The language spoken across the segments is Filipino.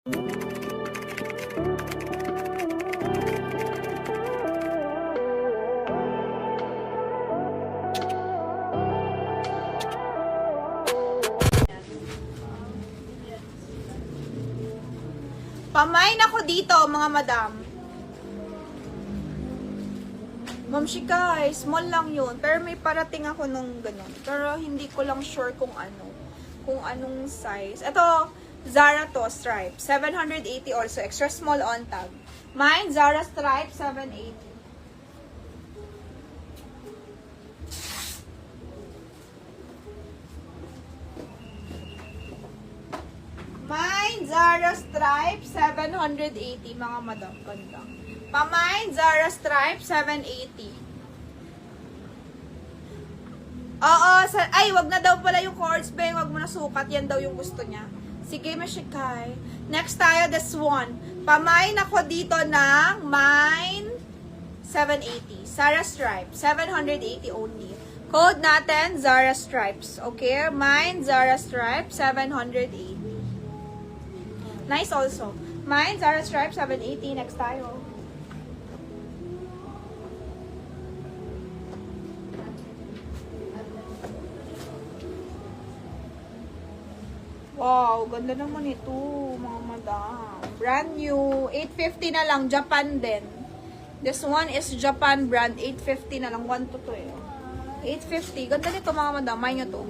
Pamain ako dito, mga madam. Ma'am Shikay, small lang yun. Pero may parating ako nung ganun. Pero hindi ko lang sure kung ano. Kung anong size. Ito, Zara to, stripe. 780 also. Extra small on tag. Mine, Zara stripe, 780. Mine, Zara stripe, 780, mga madam. Ganda. Pamine, Zara stripe, 780. Oo, ay, wag na daw pala yung cords, be. Wag mo na sukat. Yan daw yung gusto niya. Sige, Mashikay. Next tayo, this one. Pamine ako dito ng mine, 780. Zara stripe, 780 only. Code natin, Zara stripes. Okay? Mine, Zara stripe, 780. Nice also. Mine, Zara stripe, 780. Next tayo. Wow, ganda naman ito, mga madam. Brand new. 850 na lang. Japan din. This one is Japan brand. 850 na lang. 1 to 2 eh. 850. Ganda nito, mga madam. May nyo to.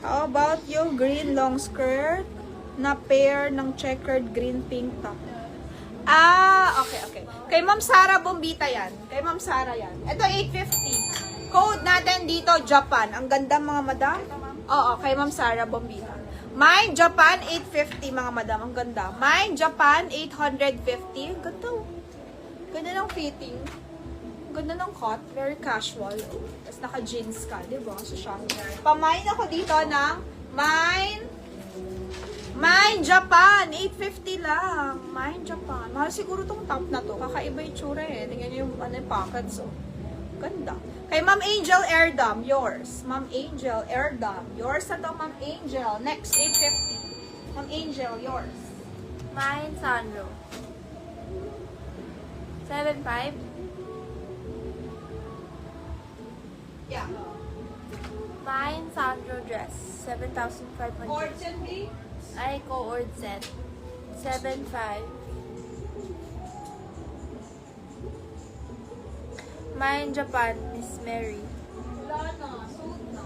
How about yung green long skirt na pair ng checkered green pink top? Ah, okay. Kay Ma'am Sara Bombita yan. Kay Ma'am Sara yan. Ito, 850. Code natin dito, Japan. Ang ganda, mga madam. Oo, kay Ma'am Sara Bombita. Mine, Japan, 850, mga madam. Ang ganda. Mine, Japan, 850. Ganda. Ganda ng fitting. Ganda ng cut, very casual. Tapos naka-jeans ka, di ba? So, pamain ako dito ng Mine Japan, 850 lang. Mine Japan. Mahal siguro tong top na to. Kakaiba yung tsura eh. Tingnan nyo yung pockets. So, ganda. Kay Ma'am Angel Airdam, yours. Ma'am Angel Airdam. Yours na to, Ma'am Angel. Next, 850. Ma'am Angel, yours. Mine, Sandro. 7.5. Yeah. Mine, Sandro dress. 7,500. Fortune B? Ay, co-ord set. 7.5. Mine, Japan, Miss Mary. Wala na. Suit na.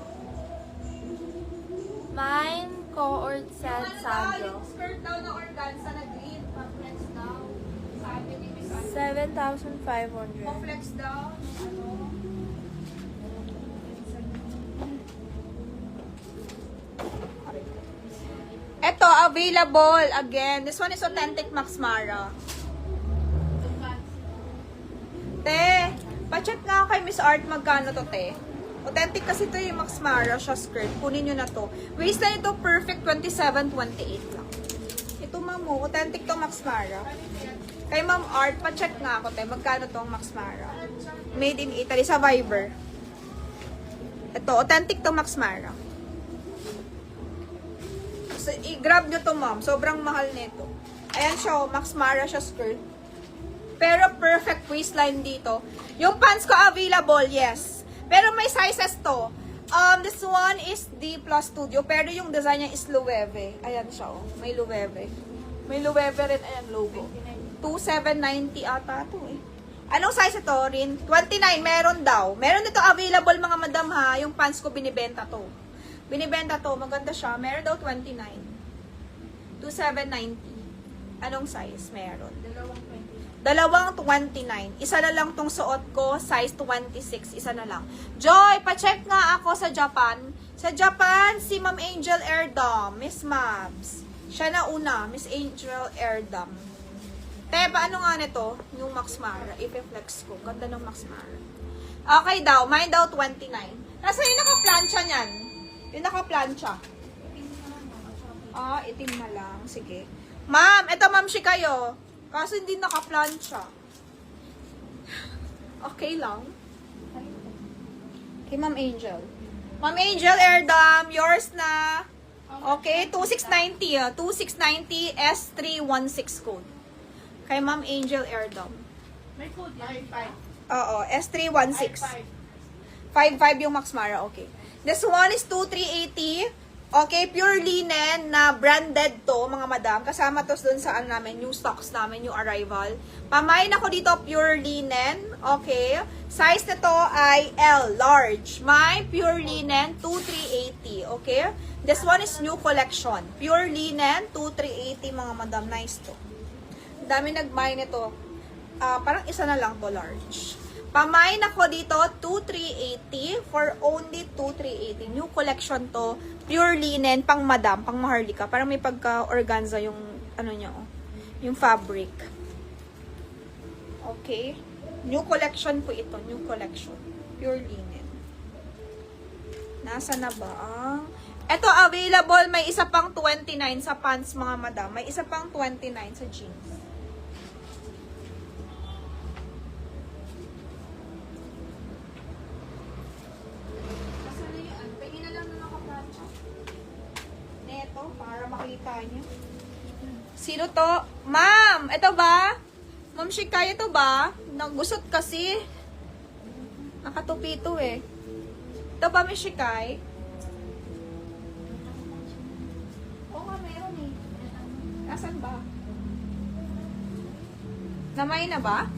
Mine, co-ord set, Sandro. Yung skirt daw na organza na green. Pa-flex daw. Sabi ni Miss Ano. 7,500. Pa-flex daw. Ano? Ito, available again. This one is authentic Max Mara. Te, pa-check nga kay Miss Art magkano to, te. Authentic kasi to yung Max Mara siya skirt. Kunin nyo na to. Waistline ito, perfect 27-28 lang. Ito, ma'am, authentic to Max Mara. Kay Ma'am Art, pa-check nga ako, te. Magkano tong Max Mara? Made in Italy, sa Viber. Ito, authentic to Max Mara. So, i-grab nyo to, ma'am. Sobrang mahal nito. Ayan siya, Max Mara siya skirt. Pero perfect waistline dito. Yung pants ko available, yes. Pero may sizes to. This one is D Plus Studio. Pero yung design niya is Loewe. Ayan siya, oh. May Loewe. May Loewe rin, ayan, logo. 2,790 ata to, eh. Anong size ito, Rin? 29, meron daw. Meron dito available, mga madam, ha. Yung pants ko, binibenta to. Binibenta to, maganda siya. Meron daw 29. 2,790. Anong size? Meron. Dalawang 29. Isa na lang tong suot ko, size 26. Isa na lang. Joy, pa-check nga ako sa Japan. Sa Japan, si Ma'am Angel Airdam, Miss Mabs. Siya na una, Miss Angel Airdam. Te, paano nga nito? Yung Max Mara. I-flex ko. Ganda ng Max Mara. Okay daw. Mine daw 29. Nasa yung naka-plancha niyan? Yung naka-plancha. Ah, itim na lang. Sige. Ma'am, eto ma'am si kayo. Kaso hindi naka-plancha. Okay lang. Okay, Ma'am Angel. Ma'am Angel, Airdam, yours na. Okay, 2690. 2690 S316 code. Kay Ma'am Angel, Airdam. May code yan. 5. Oo, S316. 55 yung Max Mara, okay. This one is 2380. Okay, pure linen na branded to, mga madam. Kasama to dun sa ano namin, new stocks namin, new arrival. Pamain ako dito, pure linen. Okay. Size nito ay L, large. May pure linen, 2380. Okay. This one is new collection. Pure linen, 2380, mga madam. Nice to. Dami nag-buy nito. Parang isa na lang to, large. Pamain ako dito, 2,380 for only 2,380. New collection to. Pure linen, pang madam, pang maharlika. Parang may pagka-organza yung, ano niya, oh, yung fabric. Okay. New collection po ito. New collection. Pure linen. Nasa na ba ang... Ito, available. May isa pang 29 sa pants, mga madam. May isa pang 29 sa jeans. Para makita niyo. Sino to? Ma'am! Ito ba? Ma'am Shikay, ito ba? Nagusot kasi. Nakatupi ito eh. Ito ba, Miss Shikay? Oo nga, meron eh. Nasaan ba? Namay na ba?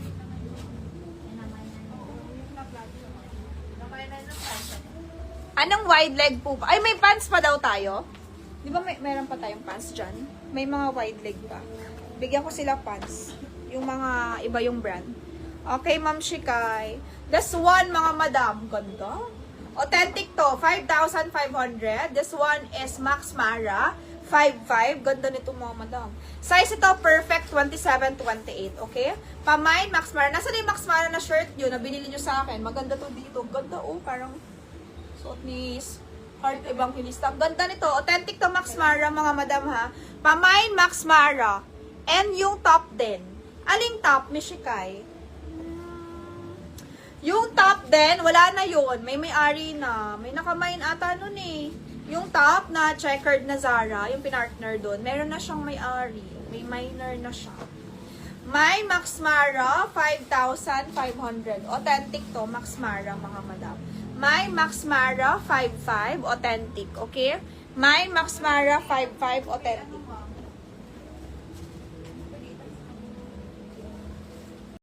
Anong wide leg po ba? Ay, may pants pa daw tayo. Di ba meron pa tayong pants dyan? May mga wide leg pa. Bigyan ko sila pants. Yung mga iba yung brand. Okay, Ma'am Shikay. This one, mga madam. Ganda. Authentic to. 5,500. This one is Max Mara. 5,500. Ganda nito, mga madam. Size ito, perfect. 27-28. Okay? Pamain, Max Mara. Nasaan yung Max Mara na shirt yun na binili nyo sa akin? Maganda to dito. Ganda, oh. Parang suot ni Heart Evangelista. Ganda nito. Authentic to Max Mara, mga madam, ha. Pamain, Max Mara. And yung top din. Aling top, Miss Shikay? Yung top din, wala na yun. May may-ari na. May nakamain ata nun eh. Yung top na checkered na Zara, yung pinartner doon, meron na siyang may-ari. May minor na siya. May Max Mara, 5,500. Authentic to, Max Mara, mga madam. May Max Mara 5,500 authentic, okay? May Max Mara 5,500 authentic.